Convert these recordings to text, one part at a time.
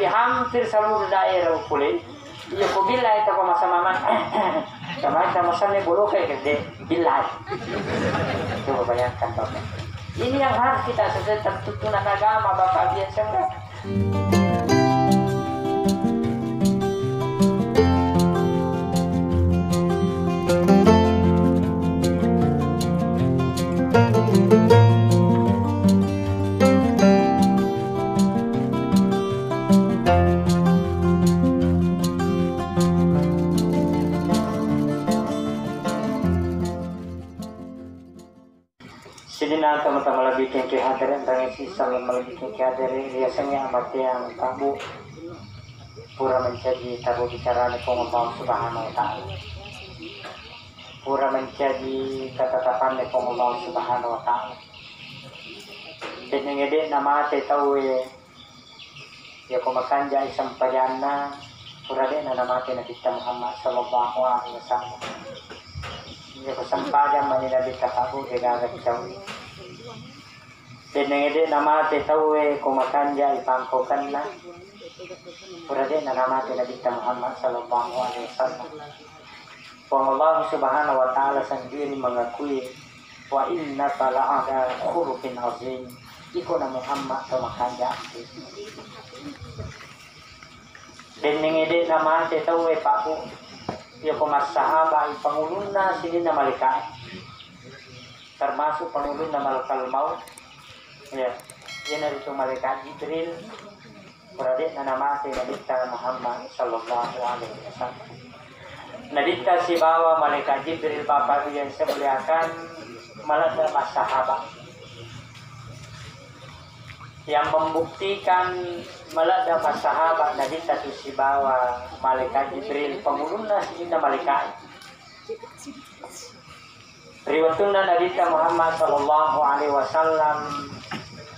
di hampir seluruh daerah pulih. Iya ko bilay ito ko masamaman. Sama-sama bulu kayak gede bilay. Coba bayangkan Bapak. Ini yang harus kita sesuai tuntunan agama Bapak biasa enggak? Sidina teman-teman lebih tinggi hadirin dan sisa lebih tinggi hadirin biasanya amat yang tabu pura menjadi tabu bicara dengan Allah Subhanahu Wa Taala. Pura menjadi ketetapan dengan Allah Subhanahu Wa Taala. Dan yang ide nama tahu ya komakanja isam payana pura de nama Nabi Muhammad Sallallahu Alaihi Wasallam. Ya kesempatan menjadi katabu dengan jauh. Dan yang nama tahu komakanja ipangkokan na. Purade nama Nabi Muhammad Sallallahu Alaihi Wasallam. Allah Subhanahu Wa Taala sendiri mengakui wa inna la'ala khuluqin azim. Iko na Muhammad komakanja. Dan yang nama tahu papu. Ya pemas sahabat pengulun na sini na malaikat termasuk pengulun na malakal maut ya yan narito malaikat Jibril berada na nama Nabi Muhammad Sallallahu Alaihi Wasallam. Nadita si bawa malaikat Jibril Bapak yang semuliakan malaikat mas sahabat yang membuktikan malada sahabat Nabi satu si bawa malaikat Jibril pengulunna sehingga malaikat riwayatuna Nabi Muhammad Sallallahu Alaihi Wasallam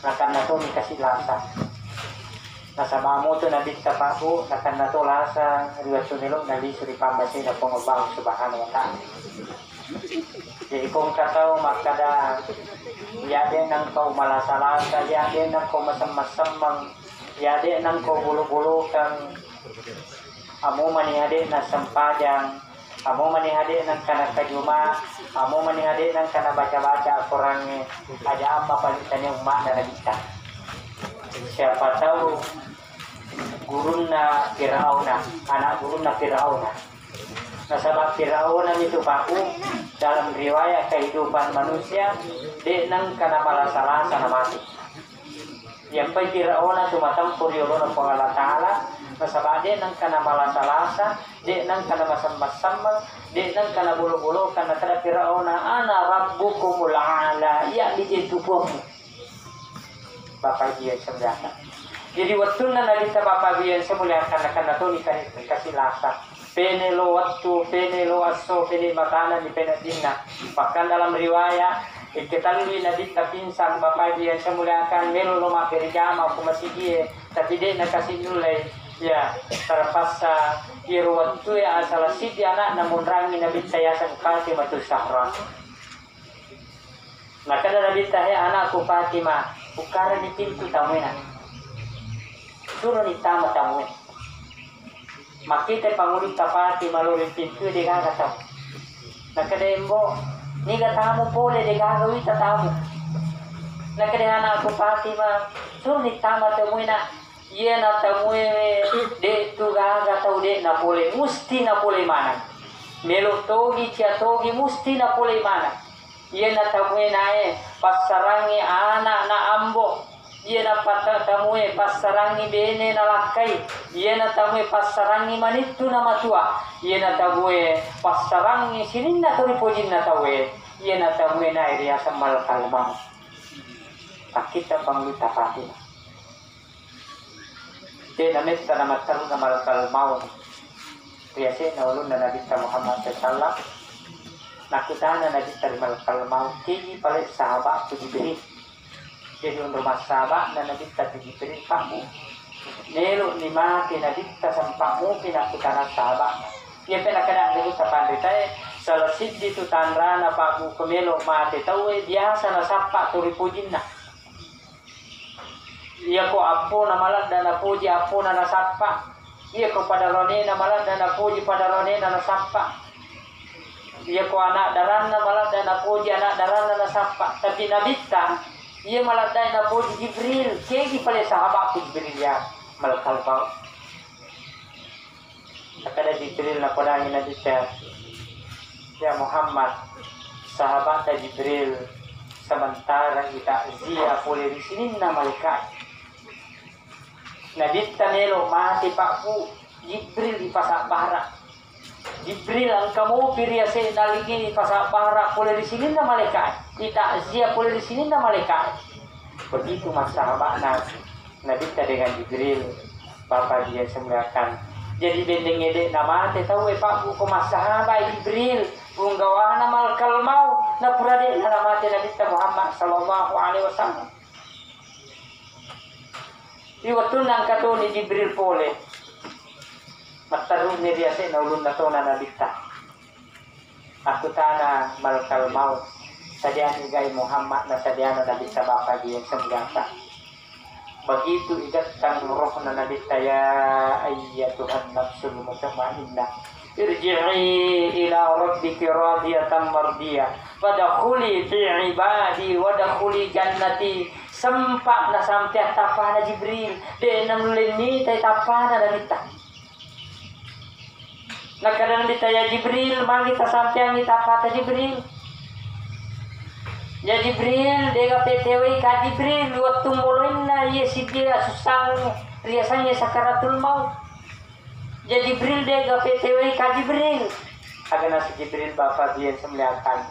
nakan nato kasih lasa nasabamu tu Nabi tapaku nakan nato lasa riwayatun Nabi suri pambasi na pengobang Subhanahu Wa Taala. Jadi kung kataw makada yade nang kau malasalasa yade nang kau masam-masamang yade nang kau bulu-bulu kang amo manihade na sampajang amo manihade nang kana kajuma amo manihade nang kana baca-baca Al-Qur'an aja apa palitan yang makna kita. Siapa tahu guruna Firauna anak guruna Firauna. Nasabab Firaun itu paku dalam riwayat kehidupan manusia de nang kana malasalasa na mati. Yang pai Firaun cuma tampur yolono po Allah Taala nasabab de nang kana malasalasa de nang kana masam-masam de nang kana bulu-bulu kana kada Firaun ana rabbukumul a'la ya dijitukum. Bapak dia sebenarnya. Jadi waktu Nabi Bapak dia semuliakan kana to kasih lasa. Penelo waktu, penelo aso, pene makanan di penadina. Bahkan dalam riwayat, ketahui Nabi pinsang Bapak dia semuliakan melo loma kerjama kumasi dia, tapi dia nak kasih nilai ya terpaksa iru waktu ya asal sidi anak namun rangi Nabi saya sangkati matu sahra. Maka Nabi tanya anakku Fatimah, ukara di pintu tamuena. Turun di tamu tamuena. Makita pangulit tapati malurin pintu di kagataw. Nakadembo, ni gatamu pole di gagawin tatamu. Nakadehana ako Fatima, sunit tama tamuin na, iya na tamuin de tu gagataw de na pole, musti na pole manang. Melo togi, cia togi, musti na pole manang. Iya na tamuin na pasarangi anak na ambo. Iya na tamue pasarangi bene na lakai. Iya na tamue pasarangi manitu na matua. Iya na tamue pasarangi sinin na turipojin na tawe. Iya na tamue na iriya sambal kalmang. Pakita panglita pati. Dia namit na mataru na malakal maun. Biasa na ulun na Nabi Muhammad sallallahu. Nakita na Nabi malakal maun. Kini palit sahabat tu diberi. Jadi untuk masalah na nabita Jibril pakmu nelo lima pinabita sampakmu pinakutana sahabat yang pinakadang dulu sa panditay salasid dito tanra na pakmu kumelo mati tawe biasa na sapa turipujin na Iya ko apo na malat dan napuji apo na nasapa. Iya ko pada rone na malat dan napuji pada rone na nasapa. Iya ko anak daran na malat dan napuji anak daran na nasapa. Tapi nabita iya malat dan napuji Jibril. Kegi pala sahabat Jibril ya malakal bau. Akada Jibril na kodangi nabita. Ya Muhammad sahabat Jibril sementara kita zia boleh di sini na malaikat. Nabi tanelo mati pakku Jibril di pasak barak. Jibril ang kamu piriase naligi di pasak barak boleh di sini na malaikat. Kita zia boleh di sini na malaikat. Begitu mas sahabat Nabi dengan Jibril Bapak dia semulakan. Jadi bendeng edek nama te tahu pakku ko mas sahabat Jibril punggawa na malkal mau na purade na nama te Nabi Muhammad sallallahu alaihi wasallam. Iwatun nang kato ni Jibril pole. Matarun ni dia sa naulun na to na nabita. Aku tana malkal mau. Sadian igay Muhammad na sadian na nabita bapa dia semgata. Begitu igat kang roh na nabita ya ayyatuhan nafsul mutmainnah. Irji'i ila rabbiki radiyatan mardiyah. Wadkhuli fi ibadi wadkhuli jannati. Sempak na sampai tapana Jibril de namleni tay tapana dalita. Nakadang ditaya Jibril magi ta sampai ni tapata Jibril. Ya Jibril de ga PTW ka Jibril waktu muluin na ye sipira susang riasanya sakaratul maut. Ya Jibril de ga PTW ka Jibril. Agana si Jibril bapa dia semliakan.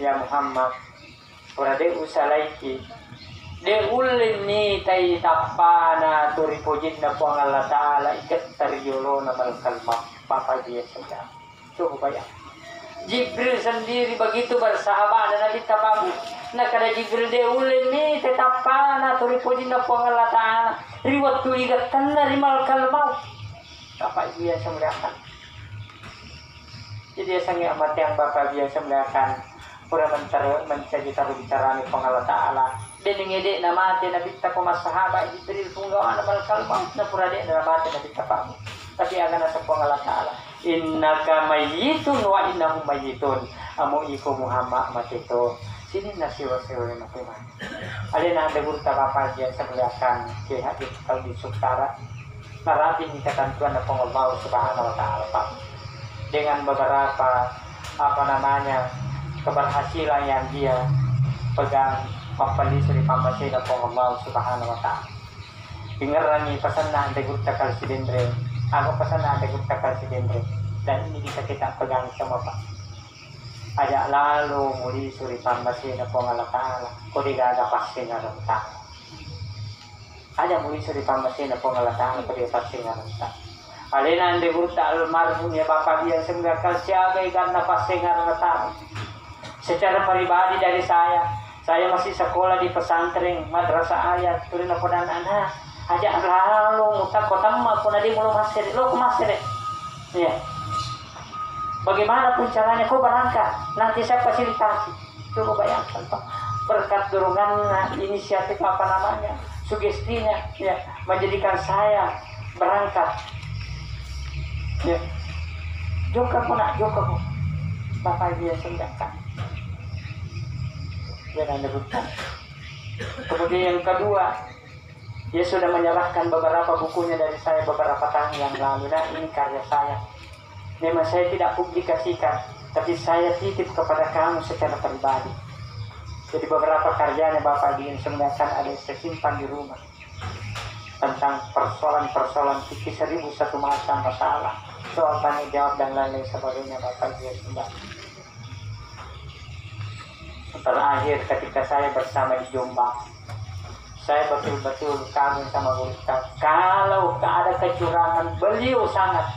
Ya Muhammad Purade usalaiki de ulin ni tay tapana turi pojit na po ang Allah Ta'ala ikat taryolo na malkalma papa dia sudah. Coba bayang. Jibril sendiri begitu bersahabat dan Nabi tapabu. Nah kada Jibril de ulin ni tay tapana turi pojit na po ang Allah Ta'ala riwat tu ikat tanna rimal kalma papa dia semulakan. Jadi sangi amat yang bapak dia semulakan. Pura mencari bicara ni Allah Ta'ala. Dening ede na mati na bitta ko mas sahabat Jibril punggawa na malkal maut na pura de na mati na bitta pa. Tapi agana sa Allah Ta'ala. Innaka mayyitun wa innahum mayyitun. Amo iko Muhammad matito. Sini na siwa-siwa na kuman. Alin na dagurta bapa dia sa mulakan kaya hadit kau di suktara. Maraming ketentuan na Allah Subhanahu wa Ta'ala pa. Dengan beberapa keberhasilan yang dia pegang papali suri pamasi na po Allah Subhanahu wa Ta'ala. Ingarani pesan na degut takal silindre. Ako pesan na degut takal silindre. Dan ini bisa kita pegang sama Pak. Ajak lalu muli suri pamasi na po Allah Ta'ala. Kudigaga pasti na renta. Ajak muli suri pamasi na po Allah Ta'ala. Kudigaga pasti na renta. Alina degut almarhum ya Bapak dia sembilan siaga ikan na pasti na renta. Secara pribadi dari saya masih sekolah di pesantren madrasah ayat turun aku dan anak ajak lalu mutak kota mah pun ada mulu masir lo ke masir ya bagaimanapun caranya kau berangkat nanti saya fasilitasi. Coba bayangkan Pak berkat dorongan inisiatif sugestinya ya menjadikan saya berangkat ya joka pun Bapak dia sendakan. Jangan debutkan. Kemudian yang kedua, dia sudah menyerahkan beberapa bukunya dari saya beberapa tahun yang lalu. Nah ini karya saya. Memang saya tidak publikasikan, tapi saya titip kepada kamu secara pribadi. Jadi beberapa karyanya Bapak Dian sebenarnya ada tersimpan di rumah tentang persoalan-persoalan fikih 1001 masalah, soal tanya jawab dan lain-lain sebagainya Bapak Dian sebenarnya. Terakhir ketika saya bersama di Jombang, saya betul-betul kangen sama guru kita. Kalau ada kecurangan, beliau sangat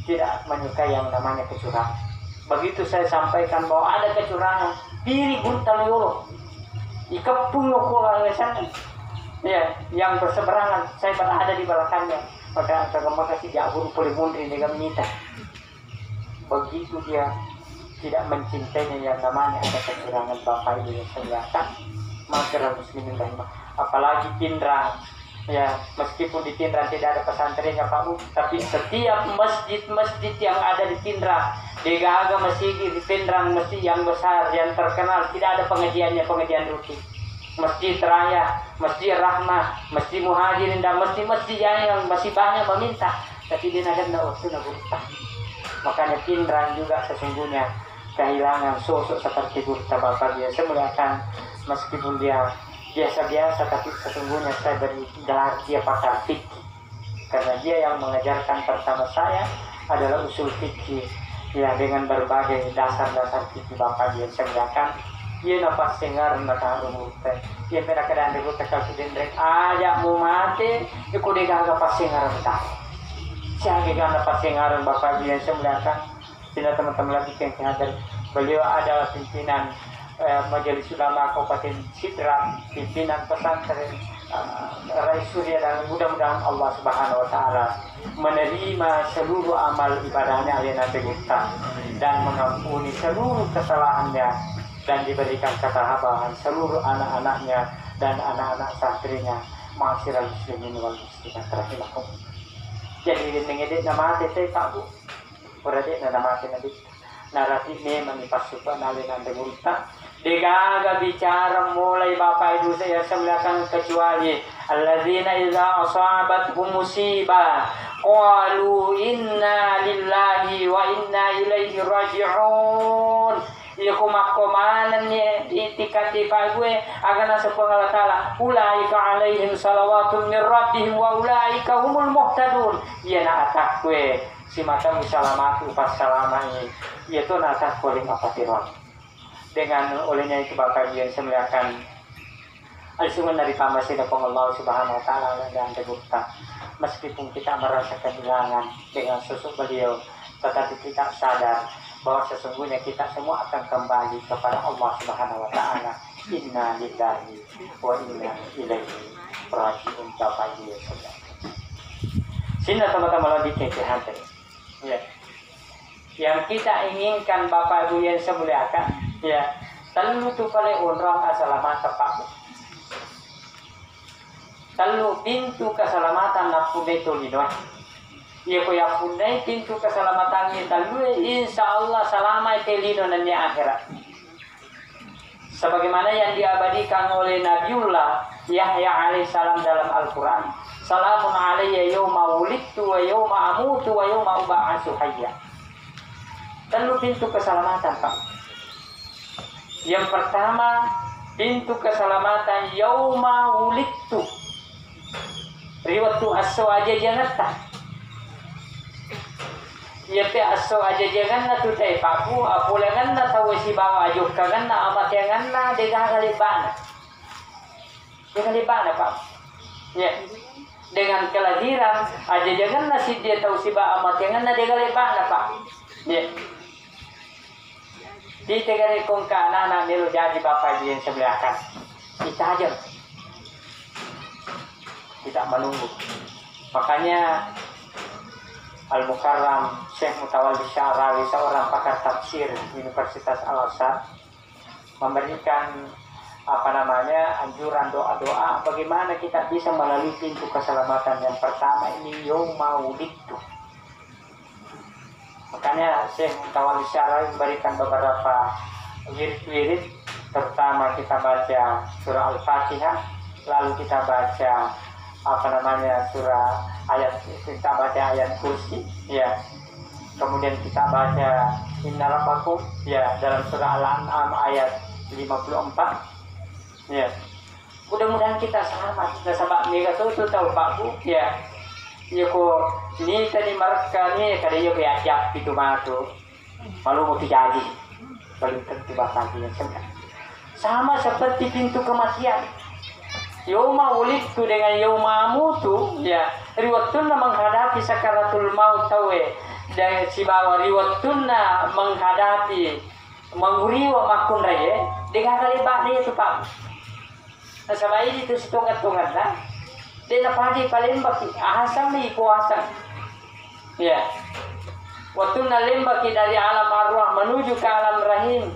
tidak menyukai yang namanya kecurangan. Begitu saya sampaikan bahwa ada kecurangan, diri guru Taliolo, ikepung lokola sana, ya, yang berseberangan, saya berada di belakangnya. Pada agama kasih dia guru polimundri dengan minta. Begitu dia tidak mencintainya yang namanya ada kecurangan Bapak Ibu yang senjata maka muslimin rahimah apalagi Pindrang. Ya, meskipun di Pindrang tidak ada pesantrennya Pak Bu, tapi setiap masjid-masjid yang ada di Pindrang, di Gaga masjid di Pindrang, masjid yang besar, yang terkenal, tidak ada pengajiannya, pengajian rutin. Masjid Raya, Masjid Rahmah, Masjid Muhajirin, dan masjid-masjid yang masih banyak meminta, tapi dia ada waktu Gurta. Makanya Pindrang juga sesungguhnya kehilangan sosok seperti Gurta Bapak dia. Saya melihatkan meskipun dia biasa-biasa, tapi sesungguhnya saya beri gelar dia pakar fikih, karena dia yang mengajarkan pertama saya adalah usul fikih, ya, dengan berbagai dasar-dasar fikih Bapak dia. Saya melihatkan dia nafas dengar mata umur teh, dia pernah keadaan dulu tekal sudendrek aja mau mati, ikut dia gak pas dengar mata, saya gak pas dengar Bapak dia. Saya melihatkan tidak teman-teman lagi yang hadir, beliau adalah pimpinan Majelis Ulama Kabupaten Sidrap, pimpinan pesantren Rais Surya, dan mudah-mudahan Allah Subhanahu Wa Taala menerima seluruh amal ibadahnya Alina Tegurta dan mengampuni seluruh kesalahannya dan diberikan ketabahan seluruh anak-anaknya dan anak-anak santrinya. Ma'asyiral muslimin wal muslimat rahimakumullah. Jadi mengedit nama tete Pak Bu, berarti nama tete narasi ini menipasukan Alina Tegurta. Digaga bicara mulai Bapak Ibu saya melihatkan kecuali alladzina idza asabathum musibah qalu inna lillahi wa inna ilaihi raji'un. Iku makomanan ni itikati Pak gue akan sepuluh Allah Ta'ala ulaika alaihim salawatun min rabbihim wa ulaika humul muhtadun. Ia nak atak gue si mata musalamatu pas salama ini yaitu nak atak kuling apa tirwan. Dengan olehnya itu Bapak yang semuliakan al-sunnah dari tamasih dari Allah Subhanahu Wa Taala dan Tegurta, meskipun kita merasa kehilangan dengan sosok beliau, tetapi kita sadar bahwa sesungguhnya kita semua akan kembali kepada Allah Subhanahu Wa Taala. Inna lillahi wa inna ilaihi raji'un. Bapak dia sudah. Sini teman-teman lagi kekihan ya. Yang kita inginkan Bapak Ibu yang semuliakan, ya, telu tu pale orang keselamatan Pak. Telu pintu keselamatan na punai tu linoy. Ia ko ya punai pintu keselamatan ni telu insyaallah selama itu lino nanti akhirat. Sebagaimana yang diabadikan oleh Nabiullah Yahya alaihissalam dalam Al-Quran. Salamun alayya yawma wulidtu wa yawma amutu wa yawma ub'atsu hayya. Telu pintu keselamatan Pak. Yang pertama, pintu keselamatan yauma wulidtu. Riwatu aso aja jangan tak. Ya pe aso aja jangan na tu teh Pak Bu, apulengan na tahu si bawa ajuk kangen na amat jangan na dengan kalibana. Dengan kalibana Pak. Ya. Dengan kelahiran aja jangan na si dia tahu si bawa amat jangan na dengan kalibana Pak. Ya. Di tegari kong ka anak-anak nilu jadi Bapak Ibu yang sebelahkan. Kita aja. Tidak menunggu. Makanya Al-Mukarram Syekh Mutawalli Sya'rawi, seorang pakar tafsir Universitas Al-Azhar, memberikan anjuran doa-doa bagaimana kita bisa melalui pintu keselamatan. Yang pertama ini yauma wulidtu. Makanya Syekh Mutawalli Sya'rawi memberikan beberapa wirid-wirid. Pertama kita baca surah Al-Fatihah, lalu kita baca surah ayat, kita baca ayat kursi, ya. Kemudian kita baca Inna Rabbakum, ya, dalam surah Al-An'am ayat 54, ya. Mudah-mudahan kita selamat. Kita sabak mega tu tahu Pak Bu, ya. Iya ko ni tadi marka ni kada yo ajak itu matu malu mau terjadi paling tentu Bapak yang sama seperti pintu kematian. Yauma wulidtu dengan yauma amutu, ya, riwatuna menghadapi sakaratul maut tawe dan si bawa riwatuna menghadapi menguriwa makun raya dengan kali baknya itu Pak. Nah sama ini itu setongat-tongat lah. Dia napadi palembaki ahasam ni puasa. Ya. Waktu nalembaki dari alam arwah menuju ke alam rahim.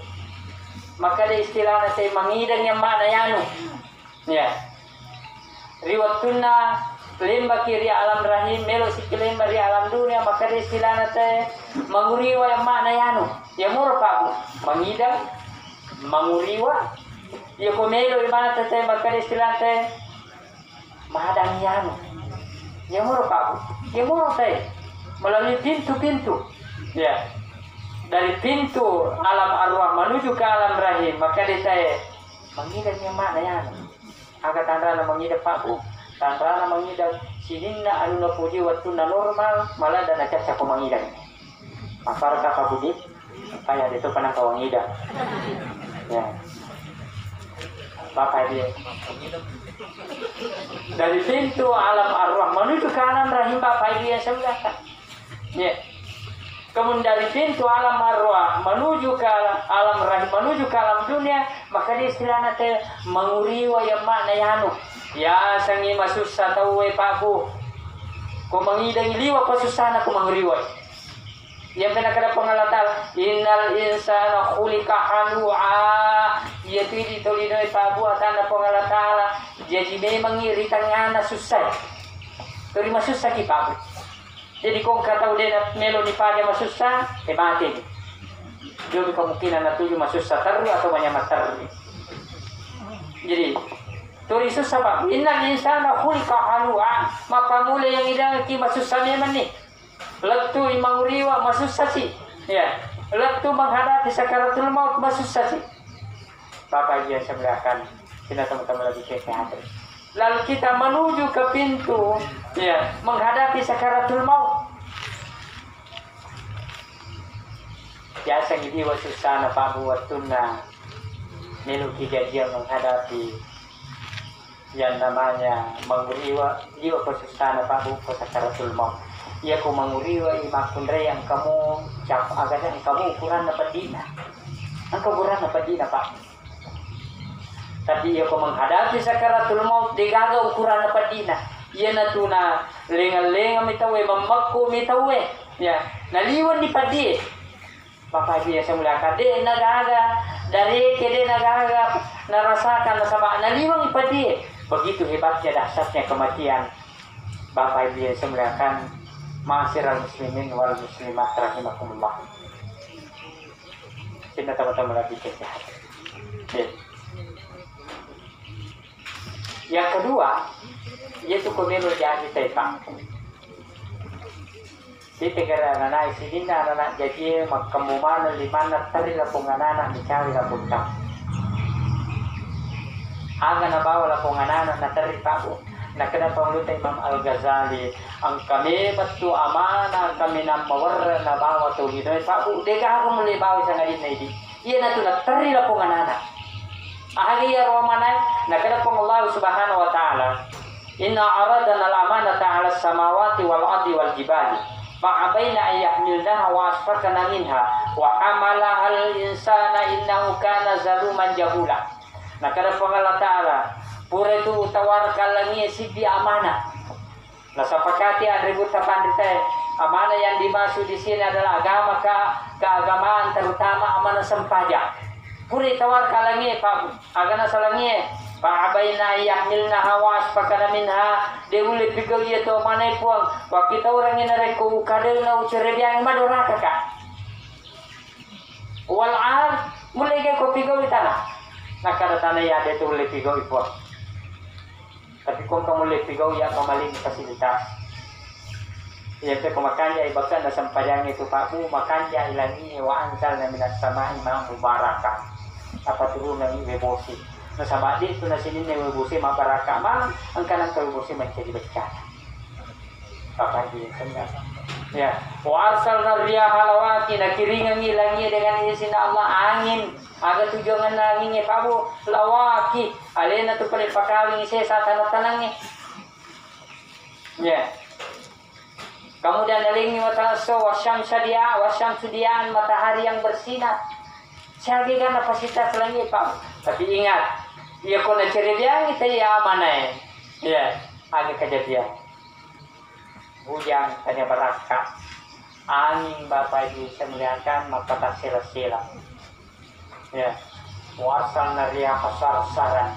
Maka ada istilahnya saya mengidang yang mana yanu. Ya. riwat tunna lemba kiri alam rahim melo sikilemba di alam dunia maka istilahna teh manguriwa yang makna yanu ya murpa mangidang manguriwa ya ko melo di mana teh maka istilahna teh mahadang yanu ya murpa ya murpa melalui pintu-pintu ya dari pintu alam arwah menuju ke alam rahim maka dia mangidang yang makna yanu agak tanda mangidang Pak Bu tanpa mangidang sininna anu na puji waktu na normal malah dan acak sa kumangidang maka ka kabudi kaya dito pa ng kawangidang ya bapak dia dari pintu alam arwah menuju ke alam rahim bapak dia sebelah ya kemudian dari pintu alam arwah menuju ke alam rahim menuju ke alam dunia maka dia istilahnya teh manguriwa yang makna yanu ya sangi masusah tahu Pak Bu kung mangidang iliwa pasusana kung manguriwa yang pinakada pangalatal innal insana khulika halu'a ya tidi tolinoy Pak Bu atana pangalatala jadi memang iritan ngana susah tuli masusah ki Pak Bu jadi kung kataw din at melo ni pada masusah mati jadi kemungkinan na tuju masusah taru atau banyak matari jadi turi susah Pak innal insana khulika halu'a mapamula yang idang ki masusah memang ni letu imanguriwa masusah sih ya letu menghadapi sakaratul maut masusah sih Bapak dia sebelahkan kita teman-teman lagi kesehatan lalu kita menuju ke pintu ya menghadapi sakaratul maut biasa ini wasusana Pak buat tunna melu kejadian menghadapi yang namanya menguriwa jiwa kesusana Pak Bu sakaratul maut ia ku menguriwa imakundre yang kamu cap agaknya kamu ukuran dapat dina engkau ukuran dapat dina Pak tapi ia ku menghadapi sakaratul maut digaga ukuran dapat dina ia natuna lenga-lenga mitawe memakku mitawe ya naliwan di padi Bapak dia semula kade nagaga dari kede nagaga narasakan sama naliwan di padi begitu hebatnya dahsyatnya kematian Bapak dia semulakan ma'asyiral muslimin wal muslimat rahimakumullah kita teman-teman lagi kesehatan yang kedua yaitu kumilo jadi taipa di tegara anak isidina anak jadi makamuman limana tari lapong anak dicari lapong tak aga na bawa lapong anak na tari pabu na kada pangluta Imam Al-Ghazali ang kami batu amana kami na mawar na bawa to hidoy pabu dega ako muli bawi sa ngalin na idi iya na to na tari lapong anak ahagi ya romanay na kada pang Allah subhanahu wa ta'ala inna aradana al-amanata ala samawati wal ardi wal jibali fa'abayna an yahmilnaha wa asfakna minha wa hamalaha al-insana innahu kana zaluman jahula na kada pang Allah ta'ala pura itu utawar kalangi sidi amanah na sapagkati ang ribut sa pandita amanah yang dimaksud di sini adalah agama keagamaan terutama amanah sampaja pura tawar kalangi Pak agana salangi Pa'abayna yahmilna hawas pakana minha deule pigaw ito manay puang wakita orang inare ko kadel na ucerebiang madora kaka wal ar mulai ko pigaw itana nakaratana ya de ule pigaw ipo tapi kung kamu le pigaw ya pamaling fasilitas ya pe kumakanya ibagkan na sampayang itu Pak Bu makanya ilangi wa ansal na minas samai ma mubarakah apa turun ng iwebosi na sa badi ito na sinin na iwebosi mabaraka man ang kanang kawibosi menjadi bencana papagi ya wa arsalna riyaha lawaki na kiringan ilangi dengan izin Allah angin aga tujuan angin Pak Bu lawaki alena tu pala pakawing isa sa tanang-tanang ya kemudian nalingi watalaso wasyamsudiaan matahari yang bersinar sagi kan kapasitas langit Pak tapi ingat dia kena cerita kita ya mana ya agak kejadian hujan tanya beraka angin Bapak Ibu semelihatkan maka tak sila-sila ya wasal naria pasar saran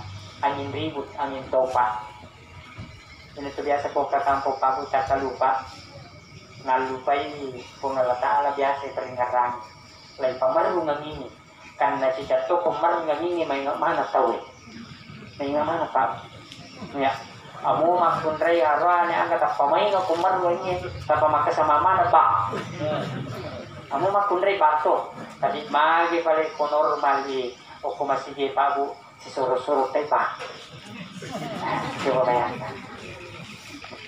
angin ribut angin topan Ini tuh biasa kok ke kampung Pabu tak lupa. Nalupai kung Allah Ta'ala biasa peringaran. Lain pamaru ngangini. Karena si jatuh pamaru ngangini may mana tahu. May mana pa. Ya. Amo makun ray arwa ni angkat apa may nga pamaru ngini. Tapa makasama mana pa. Amo makun ray bato. Tadi magi pala ko normal o kumasige Pabu si suro-suro tayo pa. Coba bayangkan.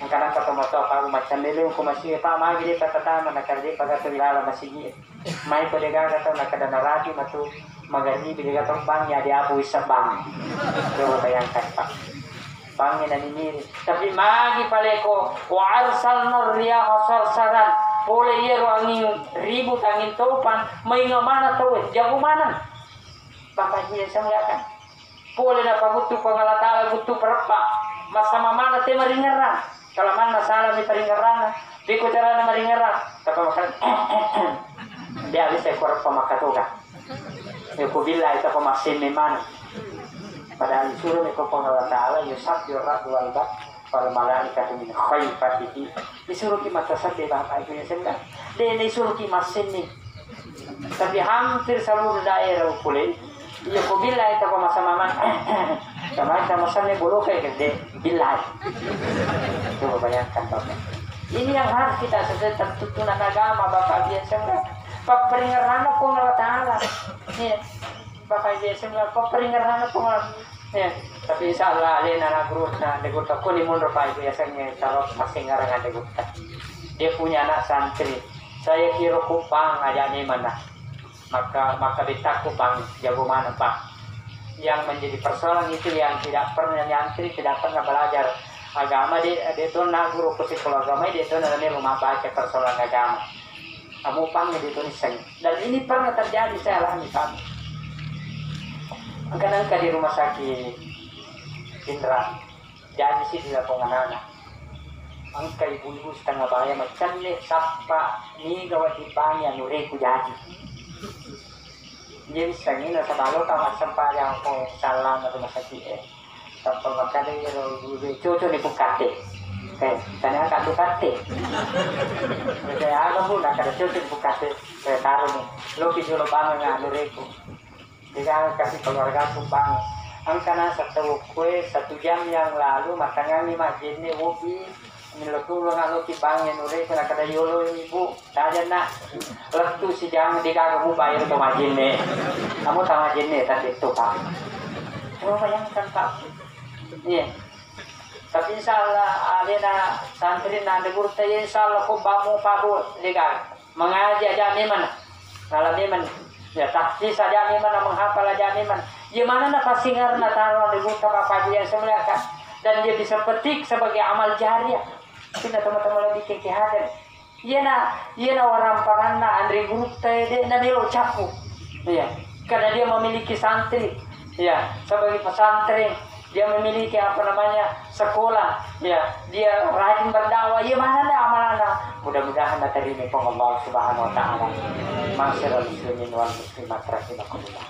Ang kanang katomato Pabu macam nila yung kumasige pa magi di patatama nakardi pagkatulala masige. May ko diga gato nakadanarati matu magani biga gatong bang ya di abu isa bang. Coba bayangkan pa. Bangin na niniri. Tapi magi pala ko wa arsalna riyaha sarsaran. Pole yero angin ribut angin topan may nga mana tawid jago mana. Papahiya sa mga kan. Pole na pagutu pangalatala gutu perpa. Masama mana te maringaran. Kalau mana salah mi paringaran. Di ko cara na maringaran. Tapi makan. Dia bisa korek pamakatuga. Yo ko bila ita pamasin mi mana. Padahal disuruh ni ko pangalatala yusab yurat walbat para malaikat min khaifatihi. Disuruh ki matasab de bapak itu ya senda. De disuruh ki masin ni. Tapi hampir seluruh daerah pule iya ko bilay ito pa masamaman. Sama sama ni bulu kayak gede bilay. Coba bayangkan Bapak. Ini yang harus kita tertutunan agama Bapak biasa enggak. Paperingaran po ng Allah Ta'ala. Bapak biasa enggak paperingaran po ng ya. Tapi insyaAllah alin na nagurut na degut ako ni Mundo pa biasanya kalau pasingaran nga degut. Dia punya anak santri. Saya kira kupang aja ni mana. Maka betaku bang jago mana pak. Yang menjadi persoalan itu yang tidak pernah nyantri, tidak pernah belajar agama dia itu nak guru psikolog agama dia itu nanti rumah baca persoalan agama. Kamu pang dia itu niseng. Dan ini pernah terjadi saya alami kami. Angka di rumah sakit Indra jadi sih tidak pengenana. Angka ibu-ibu setengah bahaya macam ni sapa ni gawat di banyak nureku jadi. Jadi sangin sa balo ka sampayang ko salam at masakit tapos makada yung chucho ni Bukate kaya tanya ka Bukate kaya alam mo na kada chucho ni Bukate kaya taro ni loki julo pa nga nureko diga kasi keluarga ko bang ang kana sa tawukwe sa 1 jam yang lalu matangani majid ni wobi nilutulong ang loki bang yan ure kaya kada yulo ibu dahil na lektu si jam digagawa mo bayar ito majid ni kamu tama majid ni tadi itu pak coba bayangkan pak iya tapi insyaallah alina santri na negurut tayo insyaallah ko bamu pabu liga mengaji aja ni mana ngalami man ya taksis aja ni mana menghafal aja ni mana gimana na pasingar na taruh negurut apa yang semula kan dan dia bisa petik sebagai amal jariah. Kita teman-teman lebih kekihadan. Iya na warampangan na Andre Guru tadi na nilo capu. Iya, karena dia memiliki santri. Ya, sebagai pesantren dia memiliki apa namanya sekolah. Ya, dia rajin berdakwah. Iya mana na amalana. Mudah-mudahan na terima Allah Subhanahu Wa Taala. Masyaallah muslimin wal muslimat rahimakumullah.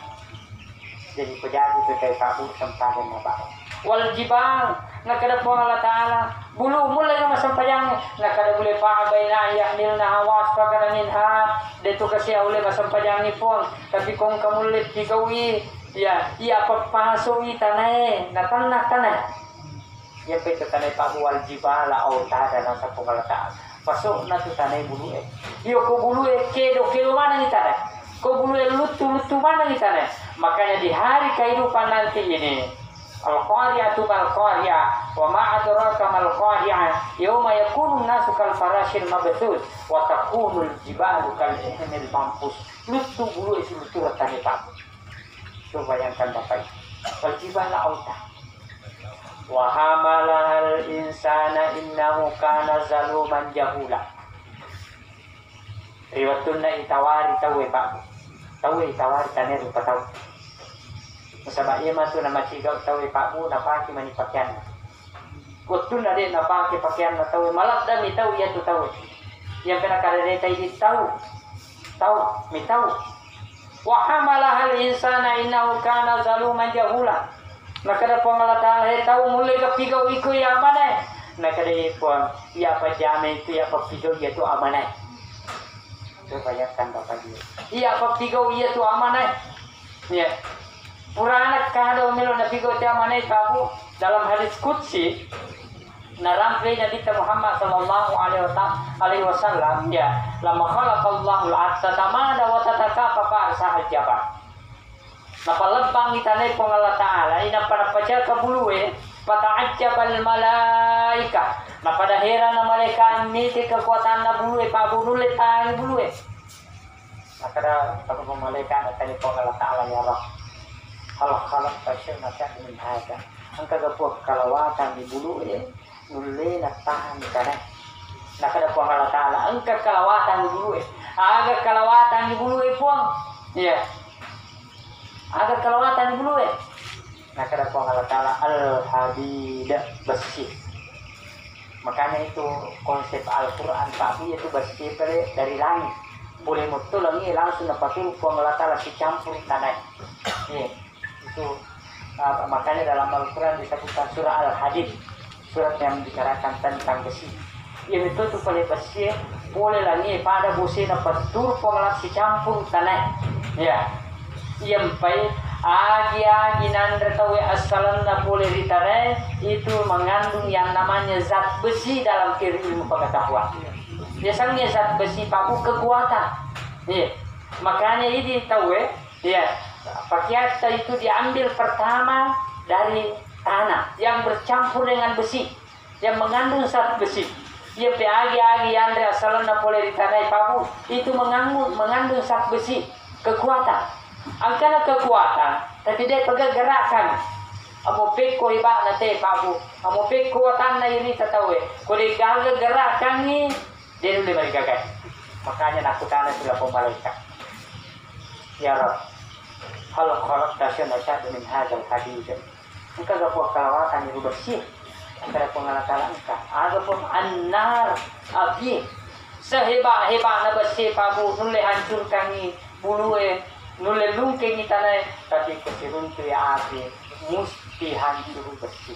Jadi pejabat itu kayak kabur sempadan apa. Wal jibal nakada po Allah Ta'ala bulu mulai na masampayang nakada boleh paabay na yahmil na hawas pagkaranin ha dito kasi uli masampayang ni po tapi kung kamulit tigawi ya iya papaso itanay natanak tanay ya pa ito tanay pa wal jibal o tada na sa po Allah Ta'ala pasok na ito tanay bulu iyo ko bulu kedo mana ni tanay ko bulu lutu mana ni tanay makanya di hari kehidupan nanti ini Al-Qari'atu mal-Qari'ah wa ma adraka mal-Qari'ah yawma yakunu an-nasu kal farashil mabthus wa takunu al-jibalu kal ihmil mampus lutu bulu isi lutu ratane pak. Coba bayangkan Bapak. Wal jibala auta. Wa hamalaha al-insana innahu kana zaluman jahula. Riwayatun na itawari tawe pak. Tawe itawari taneru pataw. Masaba iya man to na machigaw tawi pamu na paki manipakyan. Kutun na din na paki pakyan na tawi malakda mi tawi yato tawi. Yang pinakarere tayo di taw mi taw. Wa hamalaha al-insana innahu kana zaluman jahula. Nakada po Allah Ta'ala taw mulai kapigaw iko yaman nakadai puan ia apa jame itu ia apa pigo ia tu amanai. Bayangkan Bapak dia. Iya apa pigo ia tu amanai. Ya. Purana kada melo na pigo ti amanai tabu dalam hadis qudsi narampe Nabi Muhammad sallallahu alaihi wasallam ya lama khalaqallahu al-arsa tamada wa tatakafa fa jabat. Napalabang itanay po ng Allah Ta'ala, inapanapasya kabuluwe, pata'adjabal malaika, napadahira na malaika, miti kekuatan na buluwe, pabunulit tayo buluwe. Nakada, tapos ng malaika, natali po ng Allah Ta'ala niya ba? Halak-halak pasya na siya minhaga. Ang kagapog kalawatan ni buluwe, nuli na tahan ka na. Nakada po ng Allah Ta'ala, ang kakalawatan ni buluwe. Aga kalawatan ni buluwe po ang, agar kelewatan dulu ya. Nah kata Allah Ta'ala al-hadid besi. Makanya itu konsep Al-Quran tapi itu besi dari langit. Boleh mutu lagi langsung dapat Allah Ta'ala si campur tanah. Itu makanya dalam Al-Quran disebutkan surah Al-Hadid, surat yang membicarakan tentang besi. Yang itu tuh boleh besi boleh lagi pada besi dapat Allah si campur tanah. Ya. Yang baik agi nandre tawe asalan na boleh ditare itu mengandung yang namanya zat besi dalam ilmu pengetahuan. Biasanya zat besi paku kekuatan. Makanya ini tahu pakaian itu diambil pertama dari tanah yang bercampur dengan besi yang mengandung zat besi. Ya agi andre asalan na boleh ditare paku itu mengandung zat besi kekuatan. Angkana kekuatan, tapi dia pegang gerakan. Amo peko iba na te pabu. Amo peko kekuatan na ini tatawe. Kalau gagal gerakan ni, dia boleh mereka. Makanya nakutana sila pemalaikat. Ya Rob, halak tasya nasya min hadzal hadid. Engkau gapo kalawatan itu bersih. Antara pengalatan engkau. Ada pun anar api. Sehebat-hebat na bersih pabu nule hancurkan ni buluwe. Nule lungkeng itanay tapi kesiruntu ya api mesti hancur bersih.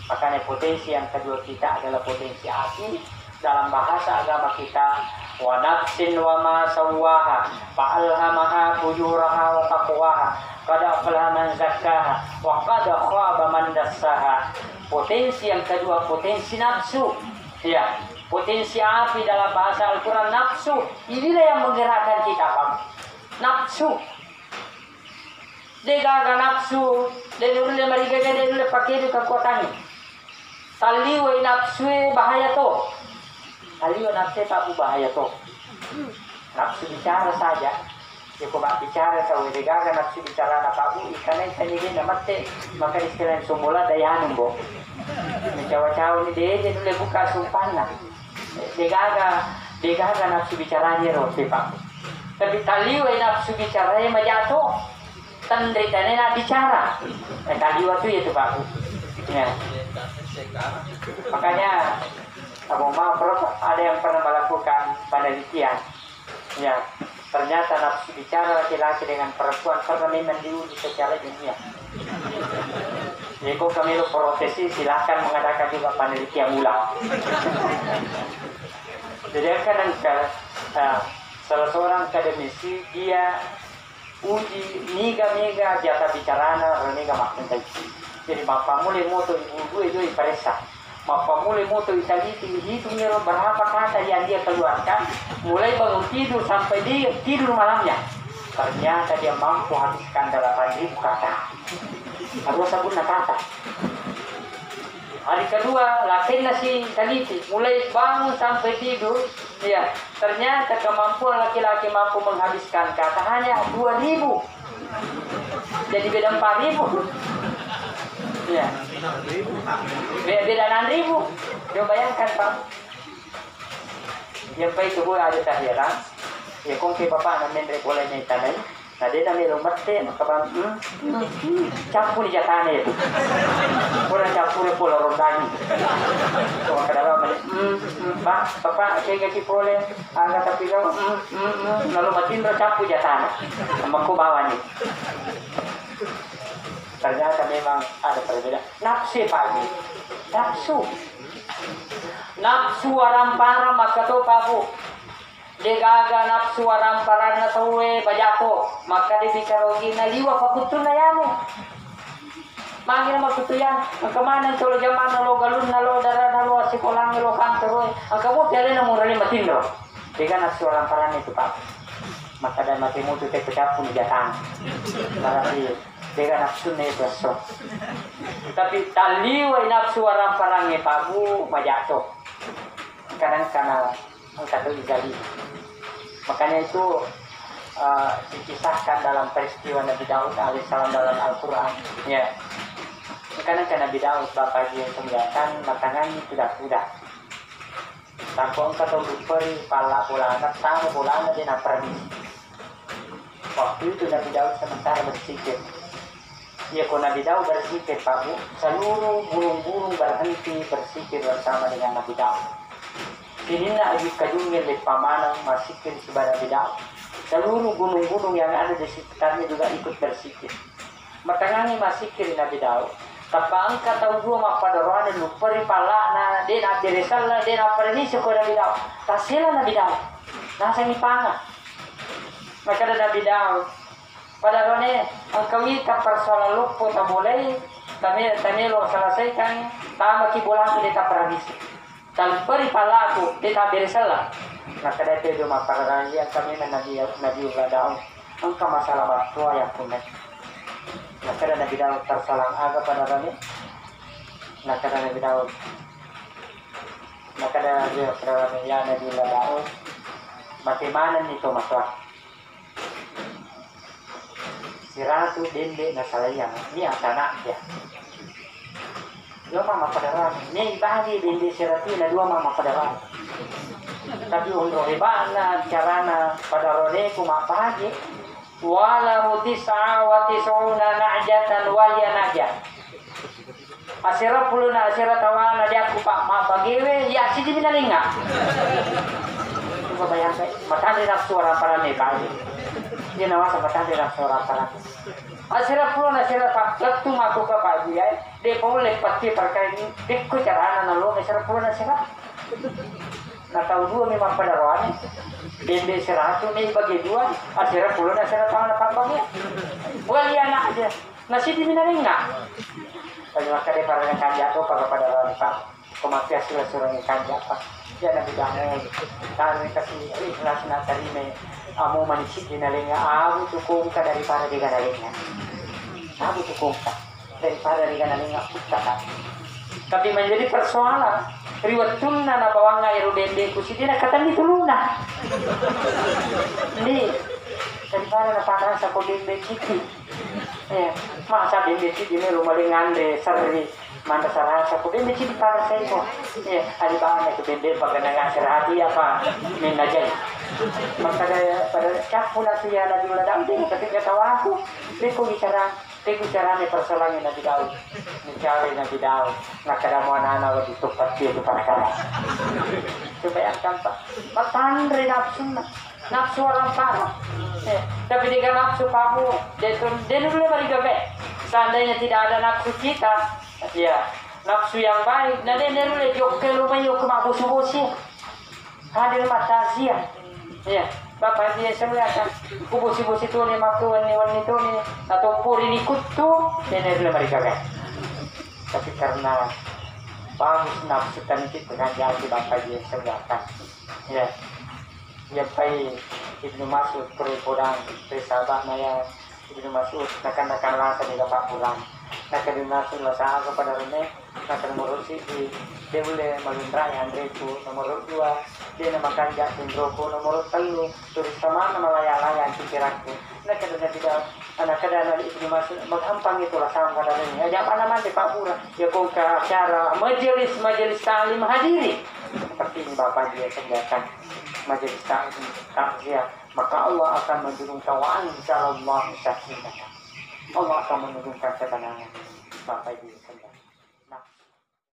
Makanya potensi yang kedua kita adalah potensi api dalam bahasa agama kita wa nafsin wa ma sawwaha fa alhamaha fujuraha wa taqwaha qad aflaha man zakkaha wa qad khaba man dassaha. Potensi yang kedua potensi nafsu. Ya. Potensi api dalam bahasa Al-Quran nafsu. Inilah yang menggerakkan kita, Pak. Nafsu. Dia gagal nafsu. Dia dulu mereka dia dulu pakai itu kekuatannya. Taliwe nafsu bahaya toh. Taliwe nafsu tak bahaya toh. Nafsu bicara saja. Dia kok bicara tahu dia gagal nafsu bicara apa bu? Ikan ini namate maka istilah semula daya nunggu. Mencawa-cawa ni dia dulu buka sumpahnya. Dia gagal nafsu bicaranya roti pak. Tapi taliwe nafsu bicaranya majatuh. Tandritanya nak bicara. Taliwe itu pak. Ya. Makanya Abu Ma'ruf ada yang pernah melakukan penelitian. Ya. Ternyata nafsu bicara laki-laki dengan perempuan pernah memang diuji secara dunia. Jadi kok kami protesi silahkan mengadakan juga penelitian ulang. Jadi kadang salah seorang akademisi dia uji niga jata bicarana niga makin tadi. Jadi mapa mulai moto ibu itu diperiksa. Mapa mulai moto italiti hitungnya berapa kata yang dia keluarkan mulai bangun tidur sampai dia tidur malamnya. Ternyata dia mampu habiskan 8.000 kata. Harus sabun kata. Hari kedua, lakin nasi taliti mulai bangun sampai tidur, ya ternyata kemampuan laki-laki mampu menghabiskan kata hanya 2.000, jadi beda 4.000, ya beda 6.000. Coba bayangkan Pak, yang baik itu ada tahiran, ya kong ke bapak namin boleh naitanay. Nah dia namanya lumate, makabang campur di jatane itu. Kurang campur pula rondani. So kadang pak, bapak saya kasih boleh, angkat tapi kau lalu matiin campur jatane, samaku bawa nih. Ternyata memang ada perbedaan. Nafsu pagi, Nafsu arampara maka to pabu. Degaga nafsu arampara na tuwe bajato maka di bikarogi na liwa pakutu na yan. Magi na magtutuyan. Ang kamanan tulo jaman na lo galun na lo dara na lo sikolang lo kanto. Ang kamo piyali na murali matindro. Dega nafsu arampara nito pabu. Maka dan mati mutu te kecapun jatan. Berarti dega nafsu ne beso. Tapi taliwa nafsu aramparange pabu majato. Kadang karena angkat jadi. Makanya itu dikisahkan dalam peristiwa Nabi Daud alaihissalam dalam Al-Quran. Ya. Karena Nabi Daud bapak dia sembilan matangani sudah. Takut kata beri pala bulana tamu bulana dia nak pergi. Waktu itu Nabi Daud sementara bersikir. Ya kalau Nabi Daud bersikir pabu, seluruh burung-burung berhenti bersikir bersama dengan Nabi Daud. Ini nak kajungin di pamanang bersikir sebagai Nabi Daud. Seluruh gunung-gunung yang ada di sekitarnya juga ikut bersikir. Matangani bersikir Nabi Daud. Tapang kata dua pada rohani lupari palana dia nak diresala dia nak pergi sekolah Nabi Daud. Tasila Nabi Daud. Nasa ipanga. Maka ada Nabi Daud. Pada rone engkau ika persoalan lupa tak boleh. Kami lo selesaikan. Tama ki bola kita pergi. Tanpa palaku kita bersalah. Maka ada itu cuma perkara yang kami Nabi Daud. Engkau masalah waktu yang punya. Maka ada Nabi Daud tersalang aga pada rone. Maka ada Nabi Daud. Maka ada dia perkara yang Nabi Daud. Bagaimana itu masalah? Si ratu dende na salayang ni ang tanak dia. Dua mama padaran. Ni bahagi dende si ratu na dua mama padaran. Tapi untuk hebat na carana padarone kumapagi. Wala mutisa wa tisuna na'jatan waliya najat. Asira puluh na asira tawana dia kupak mapagiwe ya si di binalinga. Coba bayangkan matanda nafsu orang parane kali. Dia nama sampai dalam seorang tanah. Asira puluh asira pak letu maku ke pagi ya. Dia boleh pasti perkara ini. Dia cara anak lalu asira puluh asira. Nah tahu dua memang pada rohani. Dende seratus ni bagi dua. Asira puluh asira tahu nak bagi. Wali anak aja. Nasi di mana enggak? Kalau maka dia para kerja tu pada rohani pak. Kematian sila surang kerja pak. Dia nak bilang kami kasih ikhlas nak terima. Amo manisip dinalinga, amo tukum ka daripada di kanalinga. Amo tukum ka daripada di kanalinga utaka. Tapi menjadi persoalan, riwat tunna na bawanga iru dende kusidina kata ni tuluna. Ni daripada na panas sa dende kiti. Masa dende kiti ni rumalingan de sarri manda sarasa ko dende kiti para sa ito. Ada bahan itu dende paganangan serhati apa minajay. Maka pada capula siya Nabi Daud din ketika tawa aku beko bicara ni persoalan Nabi Daud mencari Nabi Daud nak ada mau anak di tempat dia itu perkara supaya kan pak patandre nafsu orang parah tapi jika nafsu kamu dia boleh berigabe seandainya tidak ada nafsu kita ya nafsu yang baik dan dia boleh jokke lumayo kemabusu-busi hadir mata sia. Ya, bapak dia semelakan kubusi-busi tu ni makuan ni tu ni atau puri ni kutu dan dia mereka kan. Tapi karena bagus nafsu tanti dengan jadi bapak dia semelakan. Ya, yang pai Ibnu Mas'ud peripodang sahabat naya Ibnu Mas'ud nak rasa di bapak pulang. Nak Mas'ud lah sah kepada Rene. Nak nomor si dia boleh melindrai Andre itu nomor 2 dia namakan jatuh roko nomor 3 tulis sama nama layan pikiranku nak kadang tidak anak kadang itu masuk menghampang itulah sama pada ini ajak mana mandi Pak Pura ya kau ke acara majelis taklim hadiri seperti ini bapak dia kerjakan majelis takziah maka Allah akan menurunkan wa'an insyaallah sakinah Allah akan menurunkan ketenangan bapak dia